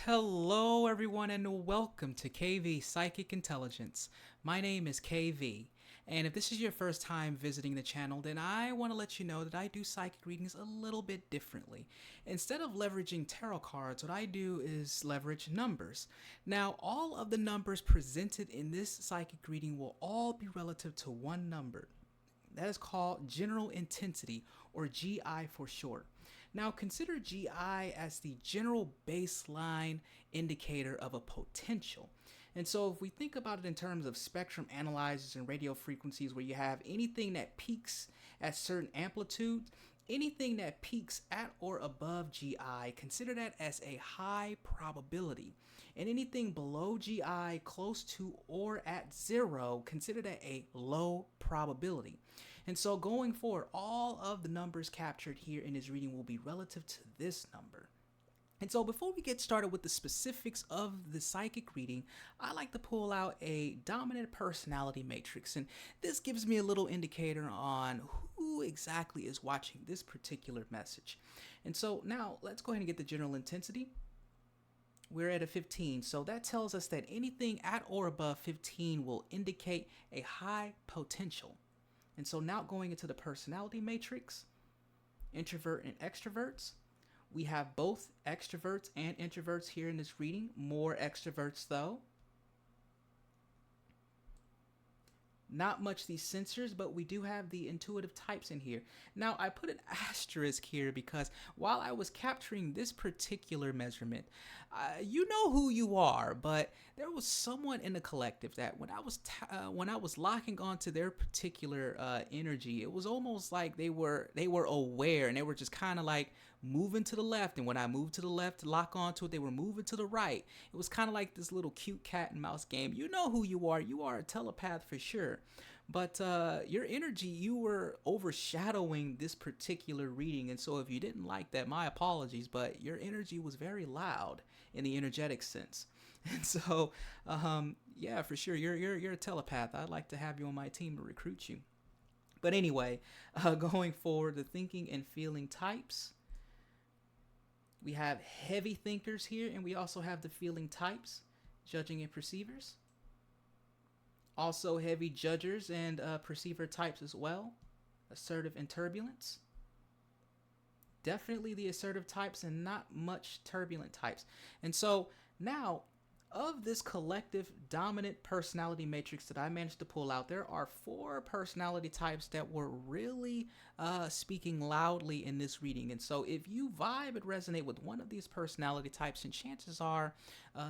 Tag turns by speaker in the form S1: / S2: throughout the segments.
S1: Hello, everyone, and welcome to KV Psychic Intelligence. My name is KV, and if this is your first time visiting the channel, then I want to let you know that I do psychic readings a little bit differently. Instead of leveraging tarot cards, what I do is leverage numbers. Now, all of the numbers presented in this psychic reading will all be relative to one number. That is called general intensity, or GI for short. Now, consider GI as the general baseline indicator of a potential. And so, if we think about it in terms of spectrum analyzers and radio frequencies, where you have anything that peaks at certain amplitudes, anything that peaks at or above GI, consider that as a high probability. And anything below GI, close to or at zero, consider that a low probability. And so going forward, all of the numbers captured here in this reading will be relative to this number. And so before we get started with the specifics of the psychic reading, I like to pull out a dominant personality matrix. And this gives me a little indicator on who exactly is watching this particular message. And so now let's go ahead and get the general intensity. We're at a 15, so that tells us that anything at or above 15 will indicate a high potential. And so now going into the personality matrix, introvert and extroverts. We have both extroverts and introverts here in this reading. More extroverts though. Not much these sensors, but we do have the intuitive types in here. Now, I put an asterisk here because while I was capturing this particular measurement, you know who you are, but there was someone in the collective that when I was locking onto their particular energy, it was almost like they were aware, and they were just kind of like moving to the left, and when I moved to the left to lock onto it, they were moving to the right. It was kind of like this little cute cat and mouse game. You know who you are. You are a telepath for sure. But your energy, you were overshadowing this particular reading. And so if you didn't like that, my apologies, but your energy was very loud in the energetic sense. And so, yeah, for sure, you're a telepath. I'd like to have you on my team to recruit you. But anyway, going forward, the thinking and feeling types. We have heavy thinkers here, and we also have the feeling types, judging and perceivers. Also heavy judgers and perceiver types as well. Assertive and turbulence. Definitely the assertive types and not much turbulent types. And so now, of this collective dominant personality matrix that I managed to pull out, there are 4 personality types that were really speaking loudly in this reading. And so if you vibe and resonate with one of these personality types, and chances are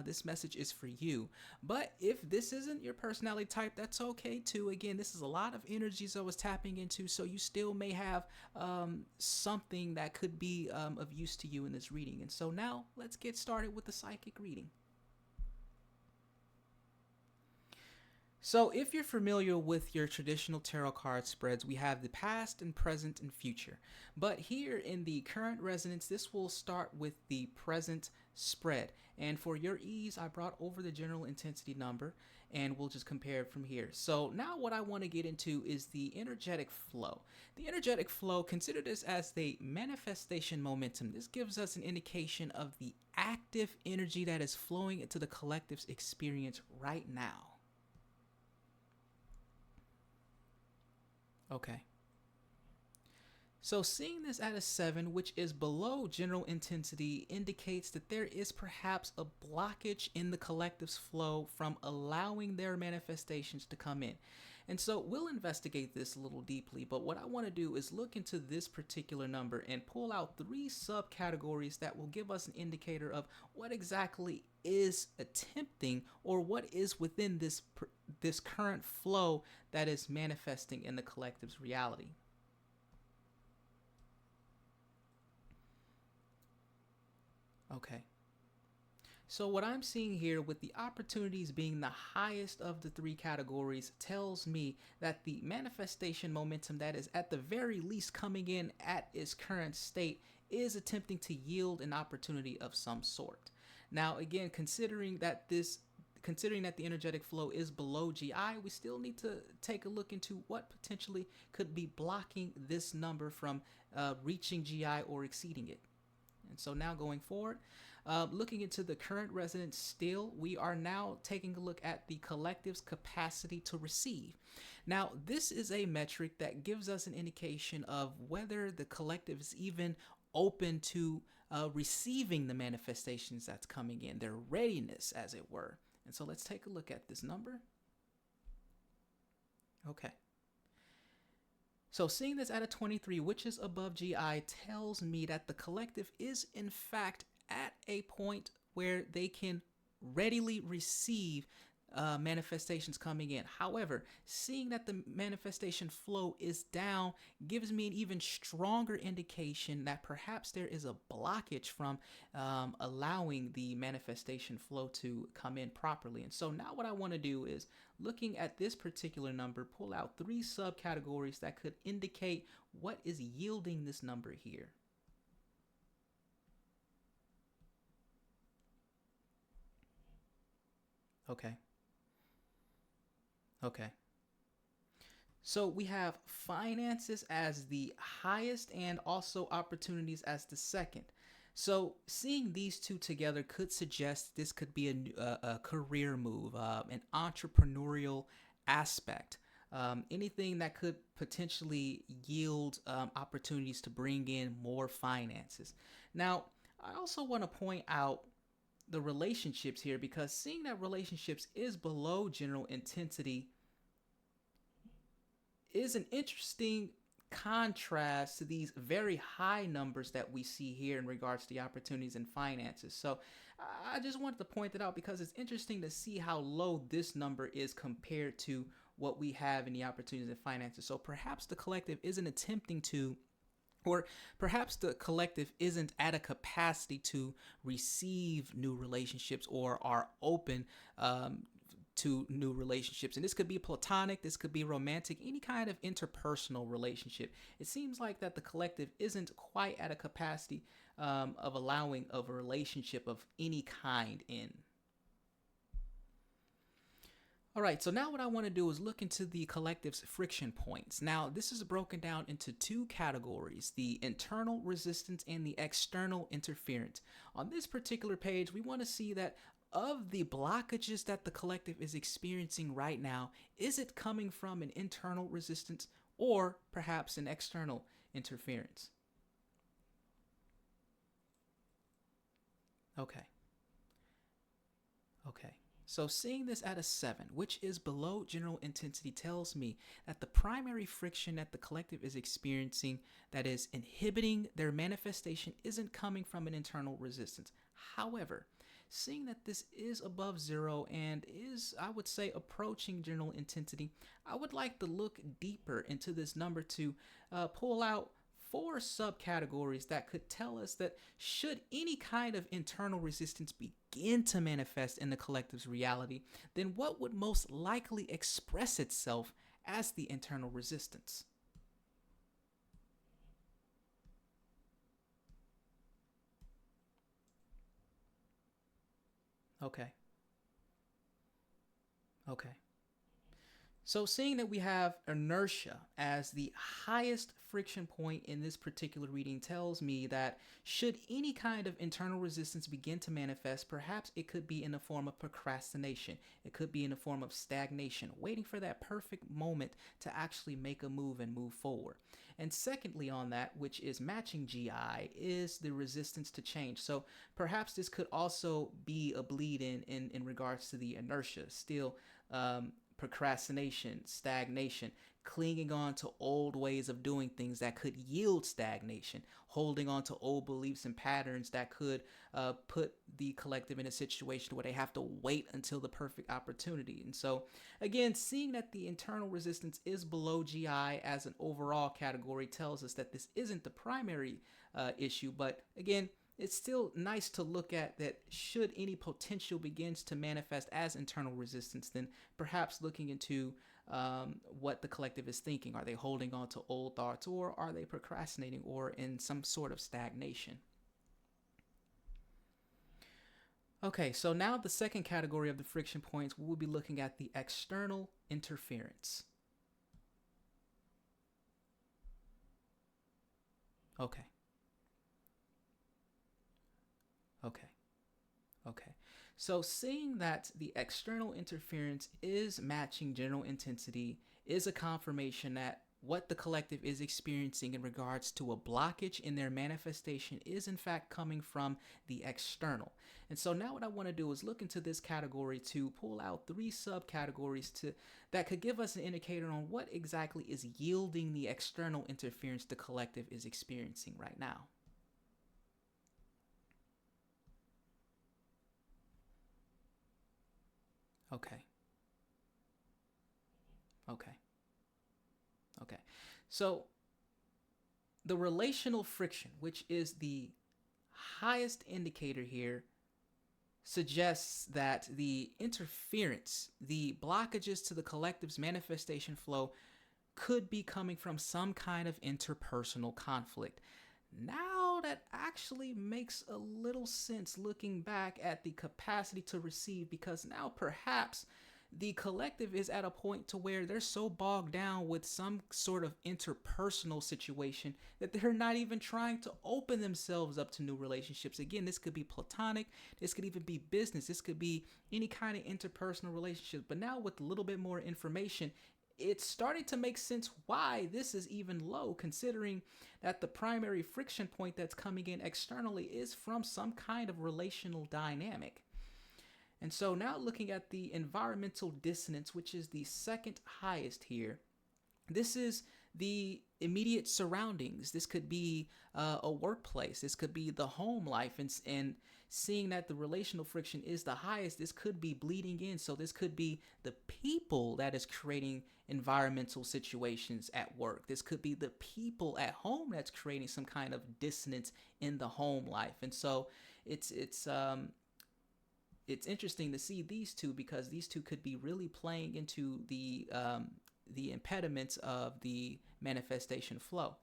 S1: this message is for you. But if this isn't your personality type, that's okay too. Again, this is a lot of energies I was tapping into, so you still may have something that could be of use to you in this reading. And so now let's get started with the psychic reading. So if you're familiar with your traditional tarot card spreads, we have the past and present and future. But here in the current resonance, this will start with the present spread. And for your ease, I brought over the general intensity number, and we'll just compare it from here. So now what I want to get into is the energetic flow. The energetic flow, consider this as the manifestation momentum. This gives us an indication of the active energy that is flowing into the collective's experience right now. Okay. So seeing this at a 7, which is below general intensity, indicates that there is perhaps a blockage in the collective's flow from allowing their manifestations to come in. And so we'll investigate this a little deeply, but what I want to do is look into this particular number and pull out 3 subcategories that will give us an indicator of what exactly is attempting, or what is within this current flow that is manifesting in the collective's reality. Okay. So what I'm seeing here, with the opportunities being the highest of the 3 categories, tells me that the manifestation momentum that is at the very least coming in at its current state is attempting to yield an opportunity of some sort. Now, again, considering that the energetic flow is below GI, we still need to take a look into what potentially could be blocking this number from reaching GI or exceeding it. And so now going forward, Looking into the current resonance still, we are now taking a look at the collective's capacity to receive. Now, this is a metric that gives us an indication of whether the collective is even open to receiving the manifestations that's coming in, their readiness, as it were. And so let's take a look at this number. Okay. So seeing this at a 23, which is above GI, tells me that the collective is in fact at a point where they can readily receive manifestations coming in. However, seeing that the manifestation flow is down gives me an even stronger indication that perhaps there is a blockage from allowing the manifestation flow to come in properly. And so now what I want to do is, looking at this particular number, pull out 3 subcategories that could indicate what is yielding this number here. Okay. Okay. So we have finances as the highest and also opportunities as the second. So seeing these two together could suggest this could be a career move, an entrepreneurial aspect, anything that could potentially yield opportunities to bring in more finances. Now, I also want to point out the relationships here, because seeing that relationships is below general intensity is an interesting contrast to these very high numbers that we see here in regards to the opportunities and finances. So I just wanted to point that out because it's interesting to see how low this number is compared to what we have in the opportunities and finances. So perhaps the collective isn't attempting to, or perhaps the collective isn't at a capacity to receive new relationships or are open to new relationships. And this could be platonic, this could be romantic, any kind of interpersonal relationship. It seems like that the collective isn't quite at a capacity of allowing of a relationship of any kind in. All right, so now what I want to do is look into the collective's friction points. Now, this is broken down into 2 categories, the internal resistance and the external interference. On this particular page, we want to see that of the blockages that the collective is experiencing right now, is it coming from an internal resistance or perhaps an external interference? Okay. Okay. So seeing this at a 7, which is below general intensity, tells me that the primary friction that the collective is experiencing that is inhibiting their manifestation isn't coming from an internal resistance. However, seeing that this is above 0 and is, I would say, approaching general intensity, I would like to look deeper into this number to pull out 4 subcategories that could tell us that should any kind of internal resistance begin to manifest in the collective's reality, then what would most likely express itself as the internal resistance? Okay. Okay. So seeing that we have inertia as the highest friction point in this particular reading tells me that should any kind of internal resistance begin to manifest, perhaps it could be in the form of procrastination. It could be in the form of stagnation, waiting for that perfect moment to actually make a move and move forward. And secondly on that, which is matching GI, is the resistance to change. So perhaps this could also be a bleed in regards to the inertia, still procrastination, stagnation, clinging on to old ways of doing things that could yield stagnation, holding on to old beliefs and patterns that could put the collective in a situation where they have to wait until the perfect opportunity. And so, again, seeing that the internal resistance is below GI as an overall category tells us that this isn't the primary issue, but again, it's still nice to look at that should any potential begins to manifest as internal resistance, then perhaps looking into what the collective is thinking. Are they holding on to old thoughts, or are they procrastinating or in some sort of stagnation? Okay, so now the second category of the friction points, we will be looking at the external interference. Okay. Okay. So, seeing that the external interference is matching general intensity is a confirmation that what the collective is experiencing in regards to a blockage in their manifestation is in fact coming from the external. And so now what I want to do is look into this category to pull out three subcategories to that could give us an indicator on what exactly is yielding the external interference the collective is experiencing right now. Okay. Okay. Okay. So the relational friction, which is the highest indicator here, suggests that the interference, the blockages to the collective's manifestation flow, could be coming from some kind of interpersonal conflict. Now that actually makes a little sense looking back at the capacity to receive, because now perhaps the collective is at a point to where they're so bogged down with some sort of interpersonal situation that they're not even trying to open themselves up to new relationships. Again, this could be platonic, this could even be business, this could be any kind of interpersonal relationship. But now with a little bit more information, it's starting to make sense why this is even low, considering that the primary friction point that's coming in externally is from some kind of relational dynamic. And so now looking at the environmental dissonance, which is the second highest here, this is the immediate surroundings. This could be a workplace. This could be the home life. And seeing that the relational friction is the highest, this could be bleeding in. So this could be the people that is creating environmental situations at work. This could be the people at home that's creating some kind of dissonance in the home life. And so it's interesting to see these two, because these two could be really playing into the impediments of the manifestation flow.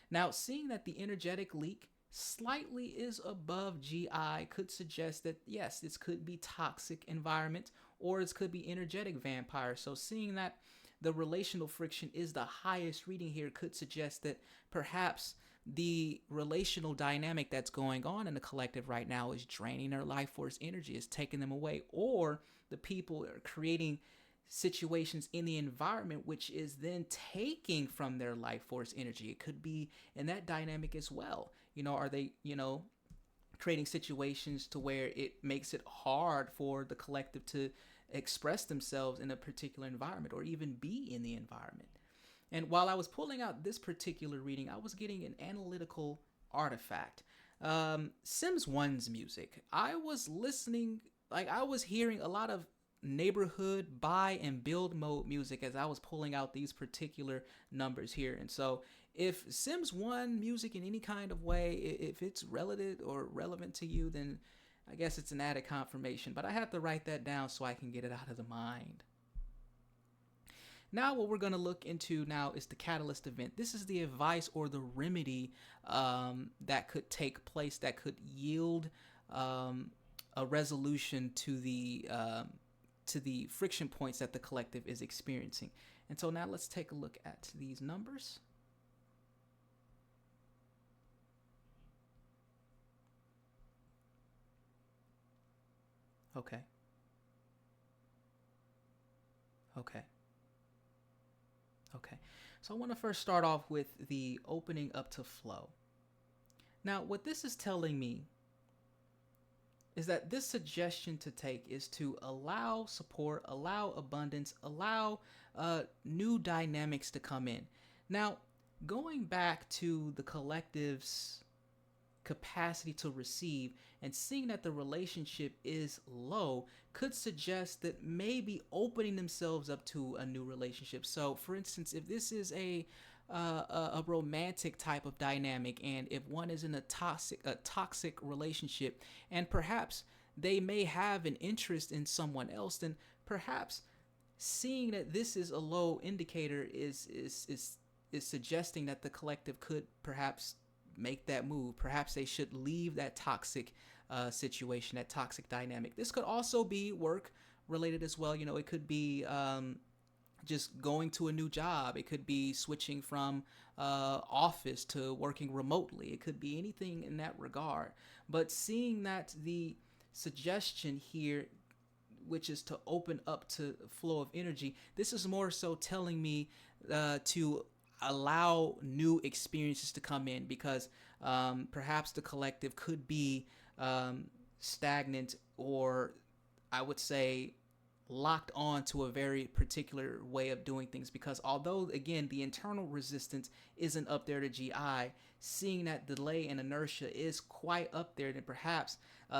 S1: Now, seeing that the energetic leak slightly is above GI could suggest that yes, this could be toxic environment, or it could be energetic vampire. So seeing that the relational friction is the highest reading here could suggest that perhaps the relational dynamic that's going on in the collective right now is draining their life force energy, is taking them away, or the people are creating situations in the environment which is then taking from their life force energy. It could be in that dynamic as well. Are they, creating situations to where it makes it hard for the collective to express themselves in a particular environment or even be in the environment. And while I was pulling out this particular reading, I was getting an analytical artifact. Sims 1's music. I was listening, I was hearing a lot of neighborhood buy and build mode music as I was pulling out these particular numbers here. And so if Sims 1 music in any kind of way, if it's relative or relevant to you, then I guess it's an added confirmation. But I have to write that down so I can get it out of the mind. Now what we're going to look into now is the catalyst event. This is the advice or the remedy that could take place that could yield a resolution to the friction points that the collective is experiencing. And so now let's take a look at these numbers. Okay. Okay. Okay. So I want to first start off with the opening up to flow. Now, what this is telling me is that this suggestion to take is to allow support, allow abundance, allow new dynamics to come in. Now, going back to the collective's capacity to receive and seeing that the relationship is low could suggest that maybe opening themselves up to a new relationship. So, for instance, if this is a romantic type of dynamic, and if one is in a toxic relationship, and perhaps they may have an interest in someone else, then perhaps seeing that this is a low indicator is suggesting that the collective could perhaps make that move. Perhaps they should leave that toxic situation, that toxic dynamic. This could also be work related as well. It could be just going to a new job. It could be switching from office to working remotely. It could be anything in that regard. But seeing that the suggestion here, which is to open up to flow of energy, this is more so telling me to allow new experiences to come in, because perhaps the collective could be stagnant, or I would say locked on to a very particular way of doing things, because although again the internal resistance isn't up there to GI, seeing that delay and inertia is quite up there, then perhaps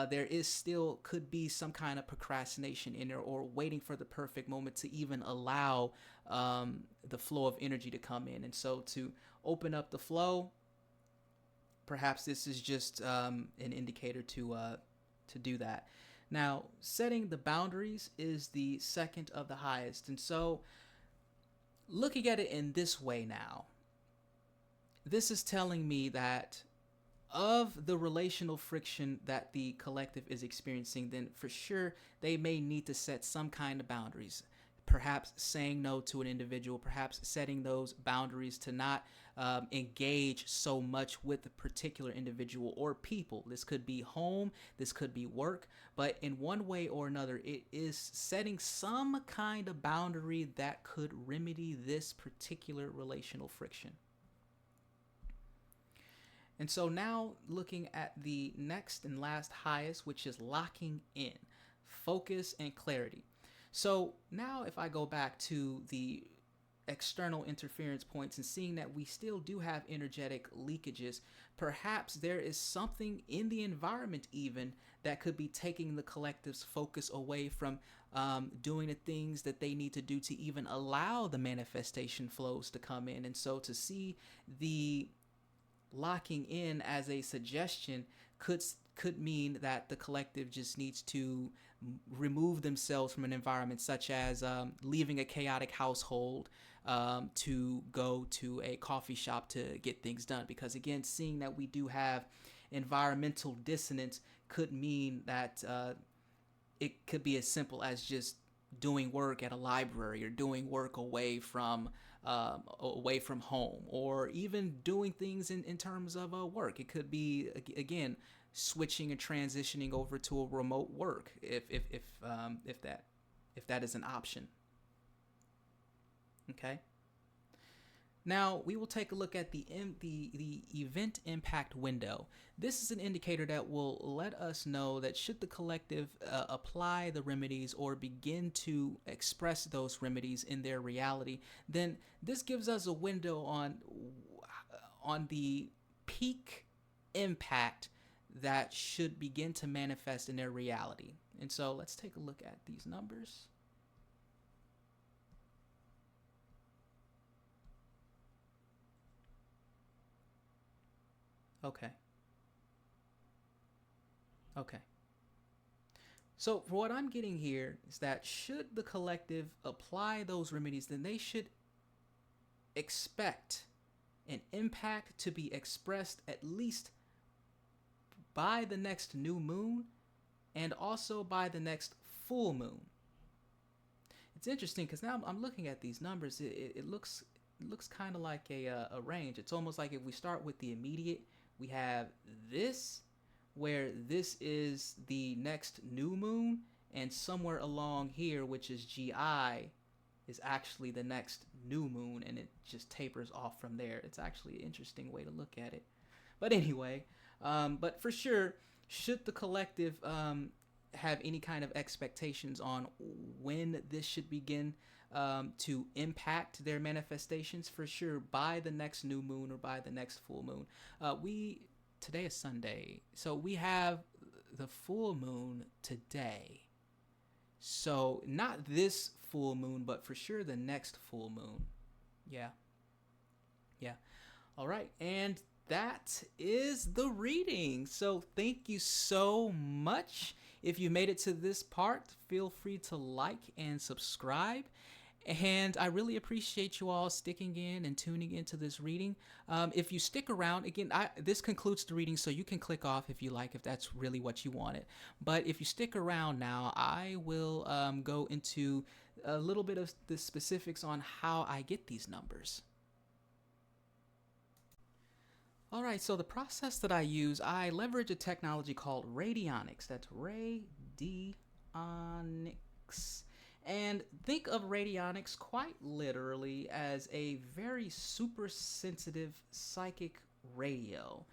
S1: there is still could be some kind of procrastination in there, or waiting for the perfect moment to even allow the flow of energy to come in. And so to open up the flow, perhaps this is just an indicator to do that. Now, setting the boundaries is the second of the highest. And so looking at it in this way now, this is telling me that of the relational friction that the collective is experiencing, then for sure they may need to set some kind of boundaries. Perhaps saying no to an individual, perhaps setting those boundaries to not engage so much with a particular individual or people. This could be home, this could be work, but in one way or another, it is setting some kind of boundary that could remedy this particular relational friction. And so now looking at the next and last highest, which is locking in, focus and clarity. So now if I go back to the external interference points and seeing that we still do have energetic leakages, perhaps there is something in the environment even that could be taking the collective's focus away from doing the things that they need to do to even allow the manifestation flows to come in. And so to see the locking in as a suggestion could mean that the collective just needs to remove themselves from an environment, such as leaving a chaotic household to go to a coffee shop to get things done. Because again, seeing that we do have environmental dissonance could mean that it could be as simple as just doing work at a library, or doing work away from home, or even doing things in terms of work. It could be again switching and transitioning over to a remote work if that is an option. Okay. Now we will take a look at the event impact window. This is an indicator that will let us know that should the collective apply the remedies or begin to express those remedies in their reality, then this gives us a window on the peak impact that should begin to manifest in their reality. And so let's take a look at these numbers. Okay. So for what I'm getting here is that should the collective apply those remedies, then they should expect an impact to be expressed at least by the next new moon and also by the next full moon. It's interesting because now I'm looking at these numbers. It looks kind of like a range. It's almost like if we start with the immediate, we have this, where this is the next new moon, and somewhere along here, which is GI, is actually the next new moon, and it just tapers off from there. It's actually an interesting way to look at it. But anyway, but for sure, should the collective have any kind of expectations on when this should begin to impact their manifestations, for sure by the next new moon or by the next full moon. Today is Sunday, so we have the full moon today. So not this full moon, but for sure the next full moon. Yeah. All right, and that is the reading. So thank you so much. If you made it to this part, feel free to like and subscribe. And I really appreciate you all sticking in and tuning into this reading. If you stick around, again, this concludes the reading, so you can click off if you like, if that's really what you wanted. But if you stick around now, I will go into a little bit of the specifics on how I get these numbers. All right, so the process that I use, I leverage a technology called Radionics. That's Radionics. And think of radionics quite literally as a very super sensitive psychic radio.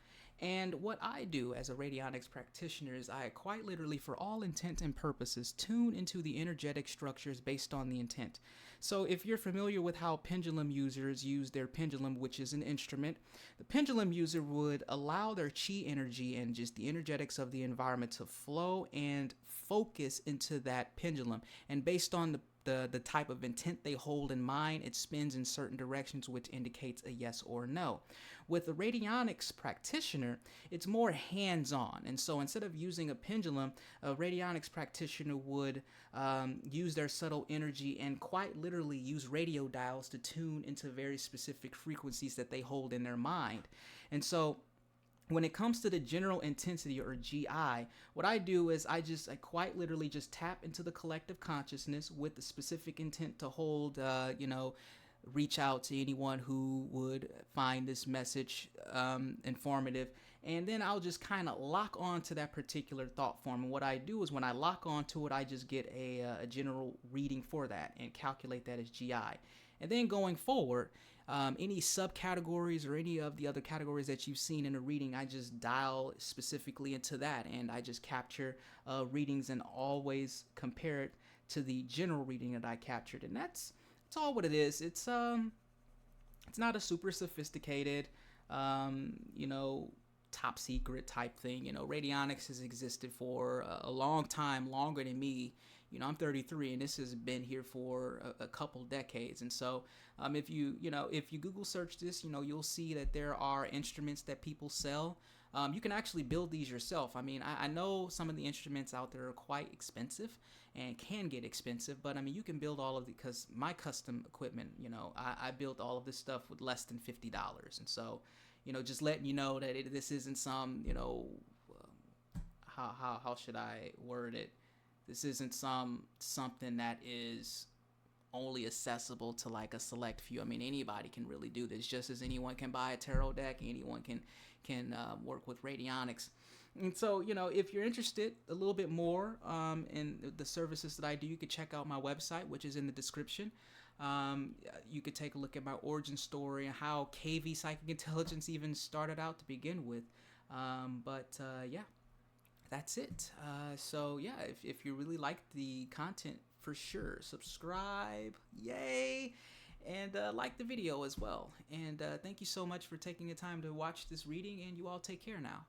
S1: And what I do as a radionics practitioner is I quite literally, for all intent and purposes, tune into the energetic structures based on the intent. So if you're familiar with how pendulum users use their pendulum, which is an instrument, the pendulum user would allow their chi energy and just the energetics of the environment to flow and focus into that pendulum. And based on the type of intent they hold in mind, it spins in certain directions, which indicates a yes or no. With a radionics practitioner, it's more hands-on. And so instead of using a pendulum, a radionics practitioner would use their subtle energy and quite literally use radio dials to tune into very specific frequencies that they hold in their mind. And so when it comes to the general intensity or GI, what I do is I quite literally just tap into the collective consciousness with the specific intent to hold, reach out to anyone who would find this message informative. And then I'll just kind of lock on to that particular thought form. And what I do is when I lock onto it, I just get a general reading for that and calculate that as GI. And then going forward, any subcategories or any of the other categories that you've seen in a reading, I just dial specifically into that, and I just capture readings and always compare it to the general reading that I captured. And that's all what it is. It's not a super sophisticated, top secret type thing. Radionics has existed for a long time, longer than me. I'm 33, and this has been here for a couple decades. And so, if you Google search this, you'll see that there are instruments that people sell. You can actually build these yourself. I mean, I know some of the instruments out there are quite expensive and can get expensive, but I mean, you can build all of the, because my custom equipment, I built all of this stuff with less than $50. And so, just letting you know that this isn't some, how should I word it? This isn't something that is only accessible to like a select few. I mean, anybody can really do this, just as anyone can buy a tarot deck, anyone can work with radionics. And so, if you're interested a little bit more in the services that I do, you can check out my website, which is in the description. You could take a look at my origin story and how KV Psychic Intelligence even started out to begin with. Yeah, that's it. So yeah, if you really like the content, for sure, subscribe, yay, and like the video as well. And thank you so much for taking the time to watch this reading, and you all take care now.